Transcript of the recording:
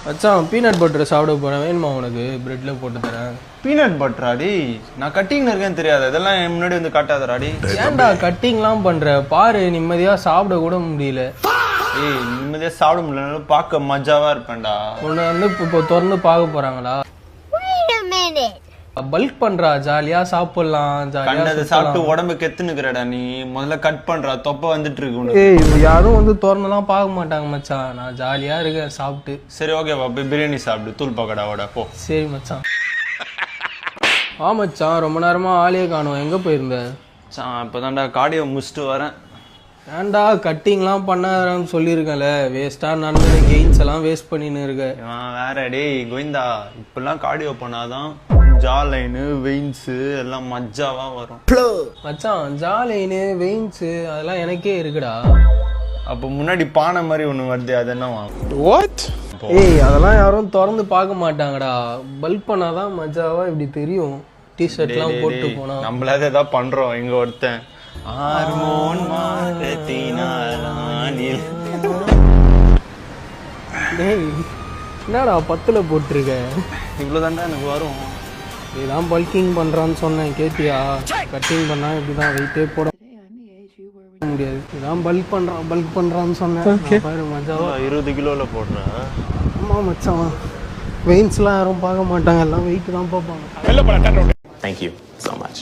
மச்சான் peanut butter சாப்பிட போறேன், வேணுமா உனக்கு? பிரெட்ல போட்டு தரேன். பீனட் பட்டராடி? நான் கட்டிங்ல இருக்கேன்னு தெரியாது, அதெல்லாம் என் முன்னாடி வந்து காட்டாதராடி. ஏன்டா கட்டிங்லாம் பண்ற? பாரு, நிம்மதியா சாப்பிட கூட முடியல. ஏய், நிம்மதியா சாப்பிட முடியல, பார்க்க மஜாவா இருப்பேன்டா. உன்னை வந்து இப்போ திறந்து பார்க்க போறாங்களா? பல்க் பண்றா, ஜாலியா சாப்பிடலாம். கண்டதை சாப்பிட்டு உடம்பு கெத்துனுக்குறடா நீ. முதல்ல கட் பண்றா, தொப்பை வந்துட்டு இருக்கு உனக்கு. ஏய், யாரும் வந்து திறந்துலாம் பார்க்க மாட்டாங்க மச்சான். நான் ஜாலியா இருக்கேன் சாப்பிட்டு. சரி ஓகேவா, போய் பிரியாணி சாப்பிடு, தூள் பக்கடாவோட போ. சரி மச்சான். மச்சான், ரொம்ப நேரமா ஆளே காணோம், எங்க போயிருந்த? இப்பதான்டா கார்டியோ முடிச்சுட்டு வரேன். ஏன்டா கட்டிங்லாம் பண்ணாதன்னு சொல்லியிருக்கேன்ல, வேஸ்டா நடந்த கெயின்ஸ் எல்லாம் வேஸ்ட் பண்ணின்னு இருக்க. வேற டேய் கோவிந்தா, இப்பெல்லாம் கார்டியோ பண்ணாதான் ஜா லைனு வெயின்ஸு எல்லாம் மஜாவா வரும் மச்சான். ஜா லைனு வெயின்ஸு அதெல்லாம் எனக்கே இருக்குடா. அப்போ முன்னாடி பானை மாதிரி ஒன்று வருது, அது என்னவா? ஏய், அதெல்லாம் யாரும் திறந்து பார்க்க மாட்டாங்கடா. பல்க் பண்ணாதான் மஜாவா இப்படி தெரியும். டிஷர்ட்லாம் போட்டு போனா நம்மளாவது ஏதாவது பண்றோம். இங்க ஒருத்தன் ஹார்மோன் மாற்றத்தினாலானில். டேய், என்னடா 10ல போட்டிருக்க? இவ்வளோதான்டா எனக்கு வரும். இதான் பல்கிங் பண்றான்னு சொன்னேன், கேட்டியா? கட்டிங் பண்ணா இப்படிதான் வெயிட்டே போட முடியாது. இதான் பல்க் பண்றான்னு சொன்னேன். பாரு மஜாவா 20 கிலோல போடுற. ஆமா மச்சான், வெயின்ஸ்லாம் யாரும் பார்க்க மாட்டாங்க, எல்லாம் வெயிட் தான் பார்ப்பாங்க. Thank you so much.